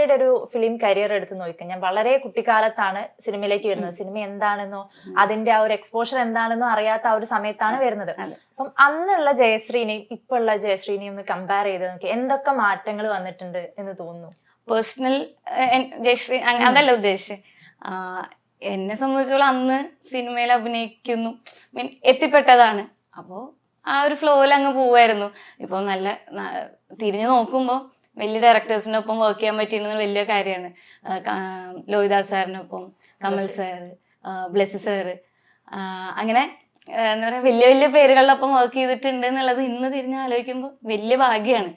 സിനിമയുടെ ഒരു film career എടുത്ത് നോക്കാം, ഞാൻ വളരെ കുട്ടിക്കാലത്താണ് സിനിമയിലേക്ക് വരുന്നത്. സിനിമ എന്താണെന്നോ അതിന്റെ ആ ഒരു എക്സ്പോഷർ എന്താണെന്നോ അറിയാത്ത ആ ഒരു സമയത്താണ് വരുന്നത്. അപ്പം അന്നുള്ള ജയശ്രീനെയും ഇപ്പൊ ഉള്ള ജയശ്രീനെയും ഒന്ന് കമ്പയർ ചെയ്ത് നോക്കി എന്തൊക്കെ മാറ്റങ്ങൾ വന്നിട്ടുണ്ട് എന്ന് തോന്നുന്നു? പേഴ്സണൽ ജയശ്രീ അതല്ല ഉദ്ദേശിച്ചത്. എന്നെ സംബന്ധിച്ചോളം അന്ന് സിനിമയിൽ അഭിനയിക്കുന്നു എത്തിപ്പെട്ടതാണ്. അപ്പോൾ ആ ഒരു ഫ്ലോയിൽ അങ്ങ് പോവായിരുന്നു. ഇപ്പൊ നല്ല തിരിഞ്ഞു നോക്കുമ്പോൾ വലിയ ഡയറക്ടേഴ്സിന്റെ ഒപ്പം വർക്ക് ചെയ്യാൻ പറ്റിയിരുന്നത് വലിയ കാര്യമാണ്. ലോഹിദാസ് സാറിനൊപ്പം, കമൽ സാറ്, ബ്ലെസ്സി സാറ്, അങ്ങനെ എന്താ പറയുക വലിയ വലിയ പേരുകളിലൊപ്പം വർക്ക് ചെയ്തിട്ടുണ്ട് എന്നുള്ളത് ഇന്ന് തിരിഞ്ഞ് ആലോചിക്കുമ്പോൾ വലിയ ഭാഗ്യമാണ്.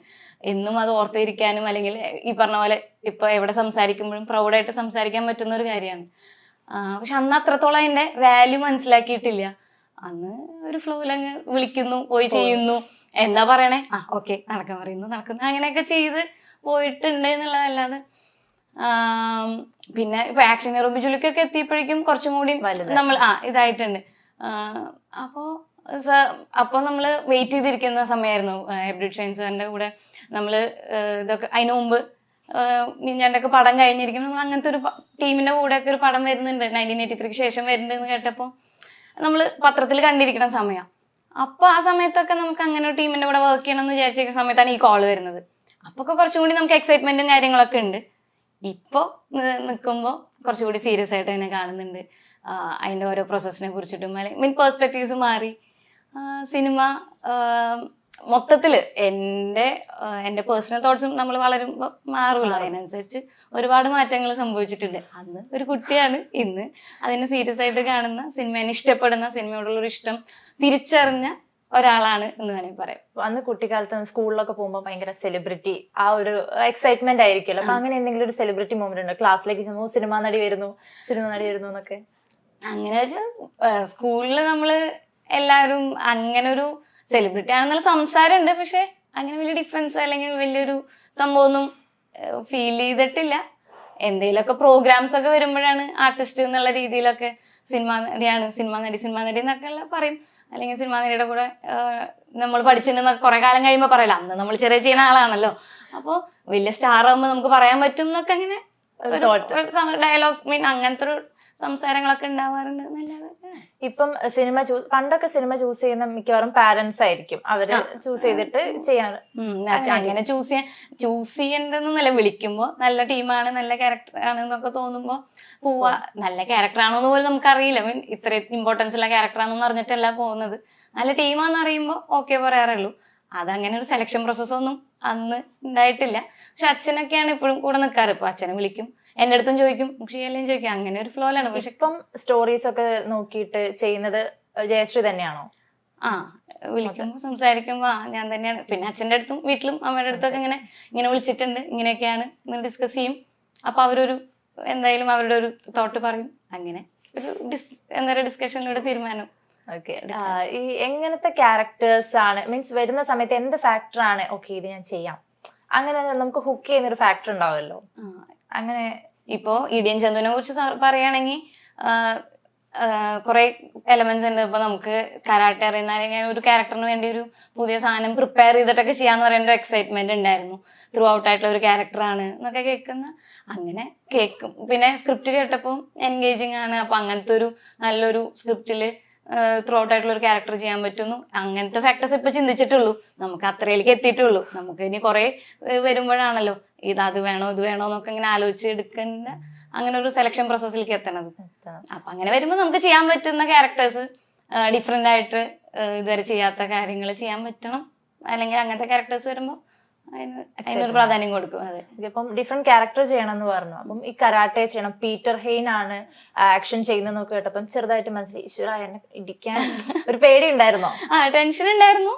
എന്നും അത് ഓർത്തിരിക്കാനും അല്ലെങ്കിൽ ഈ പറഞ്ഞ പോലെ ഇപ്പൊ എവിടെ സംസാരിക്കുമ്പോഴും പ്രൗഡായിട്ട് സംസാരിക്കാൻ പറ്റുന്ന ഒരു കാര്യമാണ്. പക്ഷെ അന്ന് അത്രത്തോളം അതിന്റെ വാല്യൂ മനസ്സിലാക്കിയിട്ടില്ല. അന്ന് ഒരു ഫ്ലോയിലങ്ങ് വിളിക്കുന്നു, പോയി ചെയ്യുന്നു, എന്താ പറയണേ, ഓക്കെ നടക്കാൻ പറയുന്നു, നടക്കുന്നു, അങ്ങനെയൊക്കെ ചെയ്ത് പോയിട്ടുണ്ട് എന്നുള്ളതല്ലാതെ. പിന്നെ ഇപ്പൊ ആക്ഷൻ ഹീറോ ബിജുലിക്കൊക്കെ എത്തിയപ്പോഴേക്കും കുറച്ചും കൂടി നമ്മൾ ഇതായിട്ടുണ്ട്. അപ്പൊ നമ്മള് വെയിറ്റ് ചെയ്തിരിക്കുന്ന സമയമായിരുന്നു. ഹൈബ്രിഡ് ഷൈൻ സാറിന്റെ കൂടെ നമ്മള് ഇതൊക്കെ അതിനു മുമ്പ് ഞാൻ്റെ ഒക്കെ പടം കഴിഞ്ഞിരിക്കും. നമ്മൾ അങ്ങനത്തെ ഒരു ടീമിന്റെ കൂടെ ഒക്കെ ഒരു പടം വരുന്നുണ്ട് 1983 ശേഷം വരുന്നുണ്ടെന്ന് കേട്ടപ്പോ നമ്മള് പത്രത്തിൽ കണ്ടിരിക്കുന്ന സമയം. അപ്പൊ ആ സമയത്തൊക്കെ നമുക്ക് അങ്ങനെ ഒരു ടീമിന്റെ കൂടെ വർക്ക് ചെയ്യണം എന്ന് വിചാരിച്ചിരിക്കുന്ന സമയത്താണ് ഈ കോള് വരുന്നത്. അപ്പൊ കുറച്ചും കൂടി നമുക്ക് എക്സൈറ്റ്മെന്റും കാര്യങ്ങളൊക്കെ ഉണ്ട്. ഇപ്പൊ നിൽക്കുമ്പോൾ കുറച്ചുകൂടി സീരിയസ് ആയിട്ട് തന്നെ കാണുന്നുണ്ട്. അതിന്റെ ഓരോ പ്രോസസ്സിനെ കുറിച്ചിട്ടും അല്ലെങ്കിൽ പെർസ്പെക്റ്റീവ്സ് മാറി. സിനിമ മൊത്തത്തില് എൻ്റെ പേഴ്സണൽ തോട്ട്സും നമ്മൾ വളരുമ്പോൾ മാറുമല്ലോ, അതിനനുസരിച്ച് ഒരുപാട് മാറ്റങ്ങൾ സംഭവിച്ചിട്ടുണ്ട്. അന്ന് ഒരു കുട്ടിയാണ്, ഇന്ന് അതിനെ സീരിയസ് ആയിട്ട് കാണുന്ന, സിനിമേനെ ഇഷ്ടപ്പെടുന്ന, സിനിമയോടുള്ളൊരു ഇഷ്ടം തിരിച്ചറിഞ്ഞ ഒരാളാണ് എന്ന് വേണമെങ്കിൽ പറയാം. അന്ന് കുട്ടിക്കാലത്ത് സ്കൂളിലൊക്കെ പോകുമ്പോൾ ഭയങ്കര സെലിബ്രിറ്റി ആ ഒരു എക്സൈറ്റ്മെന്റ് ആയിരിക്കുമല്ലോ. അപ്പൊ അങ്ങനെ എന്തെങ്കിലും ഒരു സെലിബ്രിറ്റി മൊമെന്റ് ഉണ്ടോ? ക്ലാസ്സിലേക്ക് ചെന്നു സിനിമാ നടി വരുന്നു എന്നൊക്കെ അങ്ങനെ വെച്ചാൽ സ്കൂളിൽ നമ്മള് എല്ലാവരും അങ്ങനെ ഒരു സെലിബ്രിറ്റി ആണെന്നുള്ള സംസാരമുണ്ട്. പക്ഷെ അങ്ങനെ വലിയ ഡിഫറൻസ് അല്ലെങ്കിൽ വലിയൊരു സംഭവമൊന്നും ഫീൽ ചെയ്തിട്ടില്ല. എന്തെങ്കിലുമൊക്കെ പ്രോഗ്രാംസ് ഒക്കെ വരുമ്പോഴാണ് ആർട്ടിസ്റ്റ് എന്നുള്ള രീതിയിലൊക്കെ സിനിമാ നടി എന്നൊക്കെ പറയും. അല്ലെങ്കിൽ സിനിമാ നടിയുടെ കൂടെ നമ്മൾ പഠിച്ചിട്ടുണ്ടെന്നൊക്കെ കുറെ കാലം കഴിയുമ്പോൾ പറയില്ല. അന്ന് നമ്മൾ ചെറിയ ചെയ്യുന്ന ആളാണല്ലോ. അപ്പോൾ വലിയ സ്റ്റാർ ആകുമ്പോൾ നമുക്ക് പറയാൻ പറ്റും എന്നൊക്കെ അങ്ങനെ ഡയലോഗ് അങ്ങനത്തെ ഒരു സംസാരങ്ങളൊക്കെ ഉണ്ടാവാറുണ്ട്. നല്ലത്. ഇപ്പം പണ്ടൊക്കെ സിനിമ ചൂസ് ചെയ്യുന്ന മിക്കവാറും പാരന്റ്സ് ആയിരിക്കും, അവര് ചൂസ് ചെയ്തിട്ട് ചെയ്യാറ്. അങ്ങനെ ചൂസ് ചെയ്യേണ്ടതെന്നല്ല, വിളിക്കുമ്പോ നല്ല ടീമാണ്, നല്ല ക്യാരക്ടർ ആണ് എന്നൊക്കെ തോന്നുമ്പോ പോവാ. നല്ല ക്യാരക്ടർ ആണോന്ന് പോലും നമുക്കറിയില്ല. ഇത്ര ഇമ്പോർട്ടൻസ് ഉള്ള ക്യാരക്ടർ ആണെന്ന് പറഞ്ഞിട്ടല്ല പോകുന്നത്. നല്ല ടീമാന്ന് അറിയുമ്പോ ഓക്കെ പറയാറുള്ളൂ. അതങ്ങനെ ഒരു സെലക്ഷൻ പ്രോസസ് ഒന്നും അന്ന് ഉണ്ടായിട്ടില്ല. പക്ഷെ അച്ഛനൊക്കെയാണ് ഇപ്പോഴും കൂടെ നിൽക്കാറ്. ഇപ്പൊ അച്ഛനെ വിളിക്കും, എന്റെ അടുത്തും ചോദിക്കും, ഷിയല്ലേം ചോദിക്കും, അങ്ങനെ ഒരു ഫ്ലോയിലാണ്. പക്ഷെ ഇപ്പം സ്റ്റോറീസ് ഒക്കെ നോക്കിയിട്ട് ചെയ്യുന്നത് ജയശ്രീ തന്നെയാണോ? വിളിക്കുമ്പോ സംസാരിക്കുമ്പോ ഞാൻ തന്നെയാണ്. പിന്നെ അച്ഛൻ്റെ അടുത്തും വീട്ടിലും അമ്മയുടെ അടുത്തൊക്കെ ഇങ്ങനെ വിളിച്ചിട്ടുണ്ട്, ഇങ്ങനെയൊക്കെയാണ് ഡിസ്കസ് ചെയ്യും. അപ്പൊ അവരൊരു എന്തായാലും അവരുടെ ഒരു തോട്ട് പറയും. അങ്ങനെ ഒരു ഡിസ്കഷനിലൂടെ തീരുമാനം. ഓക്കെ. ഈ എങ്ങനത്തെ ക്യാരക്ടേഴ്സ് ആണ് മീൻസ് വരുന്ന സമയത്ത് എന്ത് ഫാക്ടർ ആണ് ഓക്കെ ഇത് ഞാൻ ചെയ്യാം, അങ്ങനെ നമുക്ക് ഹുക്ക് ചെയ്യുന്ന ഒരു ഫാക്ടർ ഉണ്ടാവുമല്ലോ? അങ്ങനെ ഇപ്പോ ഇടിയൻ ചന്തുവിനെ കുറിച്ച് പറയുകയാണെങ്കിൽ കുറെ എലമെന്റ്സ് ഉണ്ട്. ഇപ്പൊ നമുക്ക് കരാട്ടെ അറിയുന്ന അല്ലെങ്കിൽ ഒരു ക്യാരക്ടറിന് വേണ്ടി ഒരു പുതിയ സാധനം പ്രിപ്പയർ ചെയ്തിട്ടൊക്കെ ചെയ്യാന്ന് പറയുന്ന ഒരു എക്സൈറ്റ്മെന്റ് ഉണ്ടായിരുന്നു. ത്രൂ ഔട്ട് ആയിട്ടുള്ള ഒരു ക്യാരക്ടറാണ് എന്നൊക്കെ അങ്ങനെ കേൾക്കും. പിന്നെ സ്ക്രിപ്റ്റ് കേട്ടപ്പോൾ എൻഗേജിങ് ആണ്. അപ്പൊ അങ്ങനത്തെ ഒരു നല്ലൊരു സ്ക്രിപ്റ്റില് ത്രൂ ഔട്ട് ആയിട്ടുള്ള ഒരു ക്യാരക്ടർ ചെയ്യാൻ പറ്റുന്നു. അങ്ങനത്തെ ഫാക്ടേഴ്സ് ഇപ്പൊ ചിന്തിച്ചിട്ടുള്ളൂ. നമുക്ക് അത്രയിലേക്ക് എത്തിയിട്ടുള്ളൂ. നമുക്ക് ഇനി കുറെ വരുമ്പോഴാണല്ലോ അത് വേണോ ഇത് വേണോ എന്നൊക്കെ ഇങ്ങനെ ആലോചിച്ച് എടുക്കുന്ന അങ്ങനെ ഒരു സെലക്ഷൻ പ്രോസസ്സിലേക്ക് എത്തണത്. അപ്പൊ അങ്ങനെ വരുമ്പോൾ നമുക്ക് ചെയ്യാൻ പറ്റുന്ന ക്യാരക്ടേഴ്സ് ഡിഫറെന്റ് ആയിട്ട് ഇതുവരെ ചെയ്യാത്ത കാര്യങ്ങൾ ചെയ്യാൻ പറ്റണം. അല്ലെങ്കിൽ അങ്ങനത്തെ ക്യാരക്ടേഴ്സ് വരുമ്പോൾ അതിനൊരു പ്രാധാന്യം കൊടുക്കും. അതെ. ഇപ്പം ഡിഫറെന്റ് ക്യാരക്ടർ ചെയ്യണം എന്ന് പറഞ്ഞു. അപ്പം ഈ കരാട്ടെ ചെയ്യണം, പീറ്റർ ഹെയ്ൻ ആണ് ആക്ഷൻ ചെയ്യുന്നതെന്നൊക്കെ കേട്ടപ്പം ചെറുതായിട്ട് മനസ്സിലായി, ഈശ്വര എന്നെ ഇടിക്കാൻ ഒരു പേടി ഉണ്ടായിരുന്നോ? ടെൻഷൻ ഉണ്ടായിരുന്നു.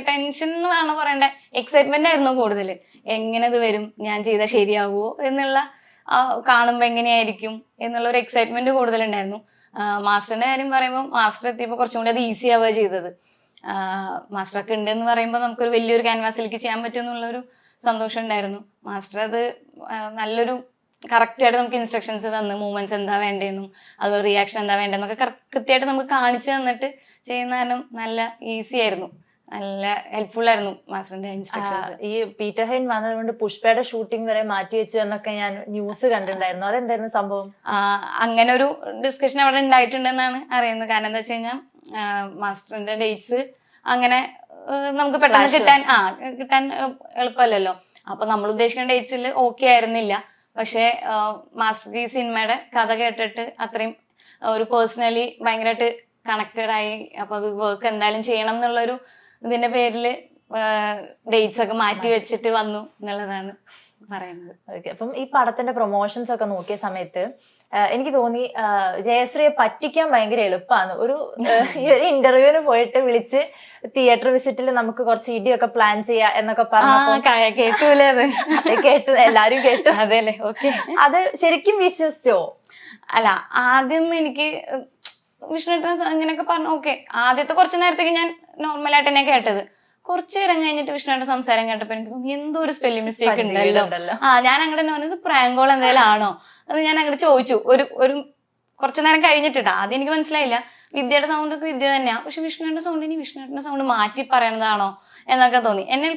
ടെൻഷൻ എന്ന് വേണം പറയണ്ടേ, എക്സൈറ്റ്മെന്റ് ആയിരുന്നു കൂടുതൽ. എങ്ങനെ ഇത് വരും, ഞാൻ ചെയ്താൽ ശരിയാവുമോ എന്നുള്ള, കാണുമ്പോ എങ്ങനെയായിരിക്കും എന്നുള്ള ഒരു എക്സൈറ്റ്മെന്റ് കൂടുതലുണ്ടായിരുന്നു. മാസ്റ്ററിന്റെ കാര്യം പറയുമ്പോൾ മാസ്റ്റർ എത്തിയപ്പോൾ കുറച്ചും കൂടി അത് ഈസി ആവുക ചെയ്തത്. മാസ്റ്ററൊക്കെ ഉണ്ട് എന്ന് പറയുമ്പോൾ നമുക്കൊരു വലിയൊരു ക്യാൻവാസിലേക്ക് ചെയ്യാൻ പറ്റും എന്നുള്ളൊരു സന്തോഷം ഉണ്ടായിരുന്നു. മാസ്റ്റർ അത് നല്ലൊരു കറക്റ്റായിട്ട് നമുക്ക് ഇൻസ്ട്രക്ഷൻസ് തന്ന് മൂവ്മെന്റ്സ് എന്താ വേണ്ടതെന്നും അതുപോലെ റിയാക്ഷൻ എന്താ വേണ്ടതെന്നൊക്കെ കൃത്യമായിട്ട് നമുക്ക് കാണിച്ചു തന്നിട്ട് ചെയ്യുന്ന കാരണം നല്ല ഈസി ആയിരുന്നു. നല്ല ഹെൽപ്ഫുൾ ആയിരുന്നു മാസ്റ്ററിന്റെ ഇൻസ്ട്രക്ഷൻസ്. ഈ പീറ്റർ ഹെയിൻ വന്നതുകൊണ്ട് പുഷ്പയുടെ ഷൂട്ടിംഗ് വരെ മാറ്റി വെച്ചു എന്നൊക്കെ ഞാൻ ന്യൂസ് കണ്ടിട്ടുണ്ടായിരുന്നു. അതെന്തായിരുന്നു സംഭവം? അങ്ങനെ ഒരു ഡിസ്കഷൻ അവിടെ ഉണ്ടായിട്ടുണ്ടെന്നാണ് അറിയുന്നത്. കാരണം എന്താ വെച്ച് കഴിഞ്ഞാൽ മാസ്റ്ററിന്റെ ഡേറ്റ്സ് അങ്ങനെ നമുക്ക് പെട്ടെന്ന് കിട്ടാൻ എളുപ്പമല്ലല്ലോ. അപ്പൊ നമ്മൾ ഉദ്ദേശിക്കുന്ന ഡേറ്റ്സിൽ ഓക്കെ ആയിരുന്നില്ല. പക്ഷെ മാസ്റ്റർ ഈ സിനിമയുടെ കഥ കേട്ടിട്ട് അത്രയും ഒരു പേഴ്സണലി ഭയങ്കരമായിട്ട് കണക്റ്റഡ് ആയി. അപ്പൊ അത് വർക്ക് എന്തായാലും ചെയ്യണം എന്നുള്ളൊരു ഇതിന്റെ പേരിൽ ഡേറ്റ്സ് ഒക്കെ മാറ്റി വെച്ചിട്ട് വന്നു എന്നുള്ളതാണ് പറയുന്നത്. ഓക്കെ. അപ്പം ഈ പടത്തിന്റെ പ്രൊമോഷൻസ് ഒക്കെ നോക്കിയ സമയത്ത് എനിക്ക് തോന്നി ജയശ്രീയെ പറ്റിക്കാൻ ഭയങ്കര എളുപ്പമാണ്. ഈ ഒരു ഇന്റർവ്യൂവിന് പോയിട്ട് വിളിച്ച് തിയേറ്റർ വിസിറ്റിൽ നമുക്ക് കുറച്ച് ഇടിയൊക്കെ പ്ലാൻ ചെയ്യാ എന്നൊക്കെ പറഞ്ഞു. കേട്ടൂലേ? കേട്ടു, എല്ലാരും കേട്ടു. അതെല്ലേ? ഓക്കെ. അത് ശരിക്കും വിശ്വസിച്ചോ? അല്ല, ആദ്യം എനിക്ക് വിഷ്ണുട്ടൻ ഇങ്ങനെയൊക്കെ പറഞ്ഞു. ഓക്കെ, ആദ്യത്തെ കുറച്ച് നേരത്തേക്ക് ഞാൻ നോർമലായിട്ട് തന്നെ കേട്ടത്. കുറച്ചു നേരം കഴിഞ്ഞിട്ട് വിഷ്ണുവിന്റെ സംസാരം കേട്ടപ്പോ എനിക്ക് തോന്നി എന്തോ ഒരു സ്പെല്ലിംഗ് മിസ്റ്റേക്ക് ഉണ്ടല്ലോ. ഞാൻ അങ്ങോട്ട് തന്നെ പറഞ്ഞത് പ്രാങ്കോൾ എന്തെങ്കിലും ആണോ അത് ഞാൻ അങ്ങോട്ട് ചോദിച്ചു. ഒരു കുറച്ചു നേരം കഴിഞ്ഞിട്ടാ. ആദ്യം എനിക്ക് മനസ്സിലായില്ല. വിദ്യയുടെ സൗണ്ട് ഒക്കെ വിദ്യ തന്നെയാ, പക്ഷെ വിഷ്ണുവിന്റെ സൗണ്ട് ഇനി വിഷ്ണുവിന്റെ സൗണ്ട് മാറ്റി പറയണതാണോ എന്നൊക്കെ തോന്നി. എന്നെ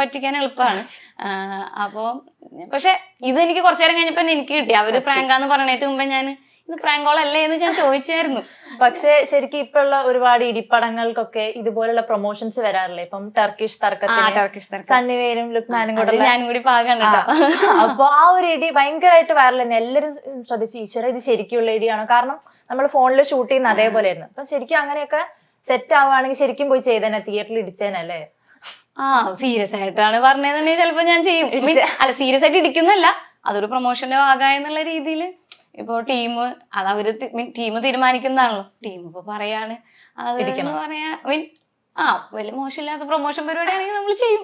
പറ്റിക്കാൻ എളുപ്പമാണ്. അപ്പോ പക്ഷെ ഇത് എനിക്ക് കുറച്ചു നേരം കഴിഞ്ഞപ്പോ എനിക്ക് കിട്ടി. അവര് പ്രാങ്കാന്ന് പറയണേറ്റ് മുമ്പേ ഞാൻ ഇത് പ്രാങ്കോൾ അല്ലേ എന്ന് ഞാൻ ചോദിച്ചായിരുന്നു. പക്ഷെ ശരിക്കും ഇപ്പോഴുള്ള ഒരുപാട് ഇടിപ്പടങ്ങൾക്കൊക്കെ ഇതുപോലുള്ള പ്രൊമോഷൻസ് വരാറില്ലേ? ഇപ്പം ടർക്കിഷ് തർക്കത്തിന് സണ്ണിവേലും ലുക്മാനും കൂടെ ഞാനും കൂടി പാകാണ്. അപ്പൊ ആ ഒരു ഇടി ഭയങ്കരമായിട്ട് വൈറൽ തന്നെ. എല്ലാരും ശ്രദ്ധിച്ചു, ഈശ്വര ഇത് ശരിക്കുള്ള ഇടിയാണോ? കാരണം നമ്മൾ ഫോണിൽ ഷൂട്ട് ചെയ്യുന്ന അതേപോലെ ആയിരുന്നു. അപ്പൊ ശരിക്കും അങ്ങനെയൊക്കെ സെറ്റ് ആവുകയാണെങ്കിൽ ശരിക്കും പോയി ചെയ്തേനെ, തിയേറ്ററിൽ ഇടിച്ചേനല്ലേ? സീരിയസ് ആയിട്ടാണ് പറഞ്ഞതെന്നുണ്ടെങ്കിൽ ചിലപ്പോ ഞാൻ ചെയ്യും. അല്ല, സീരിയസ് ആയിട്ട് ഇടിക്കുന്നല്ല, അതൊരു പ്രൊമോഷന്റെ ഭാഗമായെന്നുള്ള രീതിയിൽ. ഇപ്പൊ ടീം തീരുമാനിക്കുന്നതാണല്ലോ. ടീം ഇപ്പൊ പറയാണ് അത് പറയാ വലിയ മോശമില്ലാത്ത പ്രൊമോഷൻ പരിപാടിയാണെങ്കിൽ നമ്മൾ ചെയ്യും.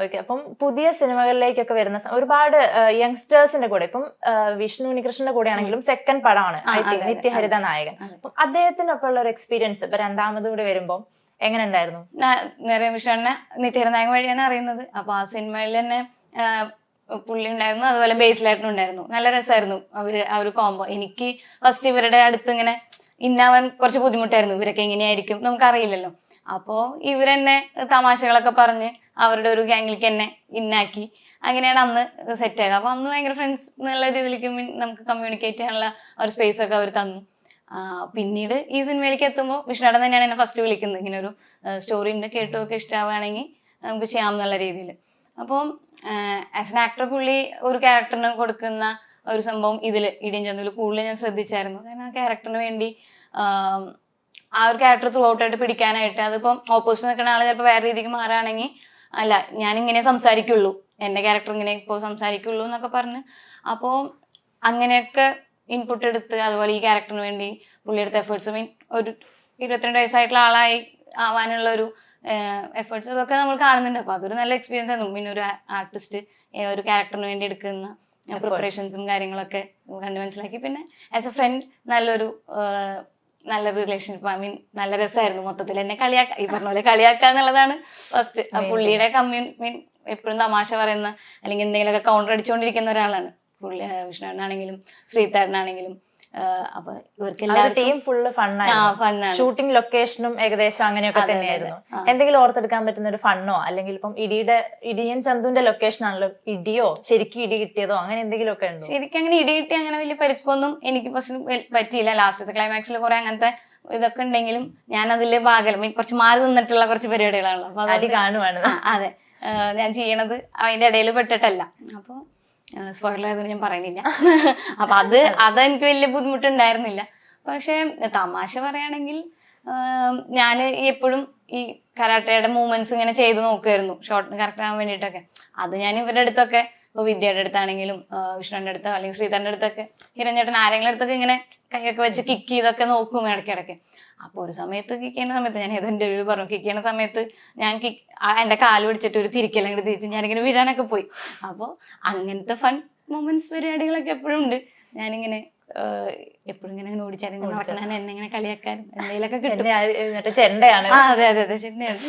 ഓക്കെ. അപ്പം പുതിയ സിനിമകളിലേക്കൊക്കെ വരുന്ന ഒരുപാട് യങ്സ്റ്റേഴ്സിന്റെ കൂടെ, ഇപ്പം വിഷ്ണു ഉണ്ണികൃഷ്ണന്റെ കൂടെ ആണെങ്കിലും സെക്കൻഡ് പടമാണ് ഐ തിങ്ക് നിത്യഹരിത നായകൻ. അപ്പം അദ്ദേഹത്തിനൊപ്പം ഉള്ള ഒരു എക്സ്പീരിയൻസ് ഇപ്പൊ രണ്ടാമത് കൂടെ വരുമ്പോ എങ്ങനെ ഉണ്ടായിരുന്നു? നേരെ വിഷ്ണുവിനെ നിത്യഹരിത നായകൻ വഴിയാണ് അറിയുന്നത്. അപ്പൊ ആ സിനിമയിൽ തന്നെ പുള്ളി ഉണ്ടായിരുന്നു, അതുപോലെ ബേസിലായിട്ടും ഉണ്ടായിരുന്നു. നല്ല രസമായിരുന്നു ആ ഒരു കോംബോ. എനിക്ക് ഫസ്റ്റ് ഇവരുടെ അടുത്ത് ഇങ്ങനെ ഇന്നാവാൻ കുറച്ച് ബുദ്ധിമുട്ടായിരുന്നു. ഇവരൊക്കെ എങ്ങനെയായിരിക്കും നമുക്കറിയില്ലല്ലോ. അപ്പോ ഇവരെന്നെ തമാശകളൊക്കെ പറഞ്ഞ് അവരുടെ ഒരു ഗ്യാങ്ങിലേക്ക് എന്നെ ഇന്നാക്കി. അങ്ങനെയാണ് അന്ന് സെറ്റ് ആയത്. അപ്പൊ അന്ന് ഭയങ്കര ഫ്രണ്ട്സ് എന്നുള്ള രീതിയിലേക്ക് നമുക്ക് കമ്മ്യൂണിക്കേറ്റ് ചെയ്യാനുള്ള ഒരു സ്പേസ് ഒക്കെ അവർ തന്നു. പിന്നീട് ഈ സിനിമയിലേക്ക് എത്തുമ്പോൾ വിഷ്ണുടൻ തന്നെയാണ് എന്നെ ഫസ്റ്റ് വിളിക്കുന്നത്. ഇങ്ങനെ ഒരു സ്റ്റോറി ഉണ്ട്, കേട്ടുമൊക്കെ ഇഷ്ടമാവുകയാണെങ്കിൽ നമുക്ക് ചെയ്യാം എന്നുള്ള രീതിയിൽ. അപ്പോൾ ആസ് എൻ ആക്ടർ പുള്ളി ഒരു ക്യാരക്ടറിന് കൊടുക്കുന്ന ഒരു സംഭവം ഇതിൽ ഇടിയൻ ചന്തുവിൽ കൂടുതൽ ഞാൻ ശ്രദ്ധിച്ചായിരുന്നു. കാരണം ആ ക്യാരക്ടറിന് വേണ്ടി ആ ഒരു ക്യാരക്ടർ ത്രൂ ഔട്ടായിട്ട് പിടിക്കാനായിട്ട്, അതിപ്പം ഓപ്പോസിറ്റ് നിൽക്കുന്ന ആൾ ചിലപ്പോൾ വേറെ രീതിക്ക് മാറുകയാണെങ്കിൽ അല്ല ഞാനിങ്ങനെ സംസാരിക്കുള്ളൂ, എൻ്റെ ക്യാരക്ടർ ഇങ്ങനെ ഇപ്പോൾ സംസാരിക്കുള്ളൂ എന്നൊക്കെ പറഞ്ഞ് അപ്പോൾ അങ്ങനെയൊക്കെ ഇൻപുട്ട് എടുത്ത്, അതുപോലെ ഈ ക്യാരക്ടറിന് വേണ്ടി പുള്ളിയെടുത്ത എഫേർട്സ് ഒരു 22 വയസ്സായിട്ടുള്ള ആളായി ആവാനുള്ള ഒരു എഫേർട്സ് അതൊക്കെ നമ്മൾ കാണുന്നുണ്ട്. അപ്പൊ അതൊരു നല്ല എക്സ്പീരിയൻസ് ആയിരുന്നു. പിന്നെ ഒരു ആർട്ടിസ്റ്റ് ഒരു ക്യാരക്ടറിന് വേണ്ടി എടുക്കുന്ന പ്രിപ്പറേഷൻസും കാര്യങ്ങളൊക്കെ കണ്ട് മനസ്സിലാക്കി. പിന്നെ ആസ് എ ഫ്രണ്ട് നല്ല റിലേഷൻഷിപ്പ് നല്ല രസമായിരുന്നു. മൊത്തത്തിൽ എന്നെ കളിയാക്കുക, ഈ പറഞ്ഞ പോലെ കളിയാക്കുക എന്നുള്ളതാണ് ഫസ്റ്റ്. പുള്ളിയുടെ എപ്പോഴും തമാശ പറയുന്ന അല്ലെങ്കിൽ എന്തെങ്കിലുമൊക്കെ കൗണ്ടർ അടിച്ചുകൊണ്ടിരിക്കുന്ന ഒരാളാണ് പുള്ളി. വിഷ്ണുവിനാണെങ്കിലും ശ്രീതാരനാണെങ്കിലും. അപ്പൊ ഇവർക്ക് ടീം ഫുള്ള് ഫണ്ണാണ്. ഷൂട്ടിംഗ് ലൊക്കേഷനും ഏകദേശം അങ്ങനെയൊക്കെ തന്നെയായിരുന്നു. എന്തെങ്കിലും ഓർത്തെടുക്കാൻ പറ്റുന്ന ഒരു ഫണ്ണോ, അല്ലെങ്കിൽ ഇപ്പം ഇടിയൻ ചന്തുവിന്റെ ലൊക്കേഷൻ ആണല്ലോ, ഇടിയോ ശരിക്കും ഇടി കിട്ടിയതോ അങ്ങനെ എന്തെങ്കിലും ഒക്കെ ഉണ്ടോ? ശരിക്കും അങ്ങനെ ഇടി കിട്ടി അങ്ങനെ വലിയ പരിക്കൊന്നും എനിക്ക് പറ്റിയില്ല. ലാസ്റ്റത്തെ ക്ലൈമാക്സിൽ കുറെ അങ്ങനത്തെ ഇതൊക്കെ ഉണ്ടെങ്കിലും ഞാൻ അതില് ഭാഗം കുറച്ച് മാറി നിന്നിട്ടുള്ള കുറച്ച് പരിപാടികളാണല്ലോ. അപ്പൊ അടി കാണുവാണ്. അതെ, ഞാൻ ചെയ്യണത് അതിന്റെ ഇടയിൽ പെട്ടിട്ടല്ല. അപ്പൊ സ്പോയിലർ ആയതുകൊണ്ട് ഞാൻ പറയുന്നില്ല. അപ്പൊ അതെനിക്ക് വലിയ ബുദ്ധിമുട്ടുണ്ടായിരുന്നില്ല. പക്ഷെ തമാശ പറയുകയാണെങ്കിൽ ഞാൻ എപ്പോഴും ഈ കരാട്ടയുടെ മൂവ്മെന്റ്സ് ഇങ്ങനെ ചെയ്ത് നോക്കുമായിരുന്നു ഷോർട്ടിന് കറക്റ്റ് ആകാൻ വേണ്ടിയിട്ടൊക്കെ. അത് ഞാൻ ഇവരുടെ അടുത്തൊക്കെ, ഇപ്പൊ വിദ്യയുടെ അടുത്താണെങ്കിലും വിഷ്ണുവിന്റെ അടുത്തോ അല്ലെങ്കിൽ ശ്രീധരന്റെ അടുത്തൊക്കെ ഹിരണ്യേട്ടൻ ആരെങ്കിലും അടുത്തൊക്കെ ഇങ്ങനെ കൈയൊക്കെ വെച്ച് കിക്ക് ചെയ്തൊക്കെ നോക്കും ഇടയ്ക്കിടയ്ക്ക്. അപ്പൊ ഒരു സമയത്ത് കിക്ക് ചെയ്യുന്ന സമയത്ത് ഞാൻ ഏതോ ഇന്റർവ്യൂ പറഞ്ഞു, കിക്ക് ചെയ്യുന്ന സമയത്ത് ഞാൻ എന്റെ കാല് പിടിച്ചിട്ട് ഒരു തിരിക്കലും കൂടി തിരിച്ച് ഞാനിങ്ങനെ വീഴാനൊക്കെ പോയി. അപ്പോൾ അങ്ങനത്തെ ഫൺ മൊമെന്റ്സ് പരിപാടികളൊക്കെ എപ്പോഴും ഉണ്ട്. ഞാനിങ്ങനെ എപ്പോഴും ഇങ്ങനെ ഓടിച്ചാലും എന്നെ ഇങ്ങനെ കളിയാക്കാൻ എന്തെങ്കിലുമൊക്കെ കിട്ടും. ചെണ്ടയാണ്. അതെ ചെണ്ടയാണ്.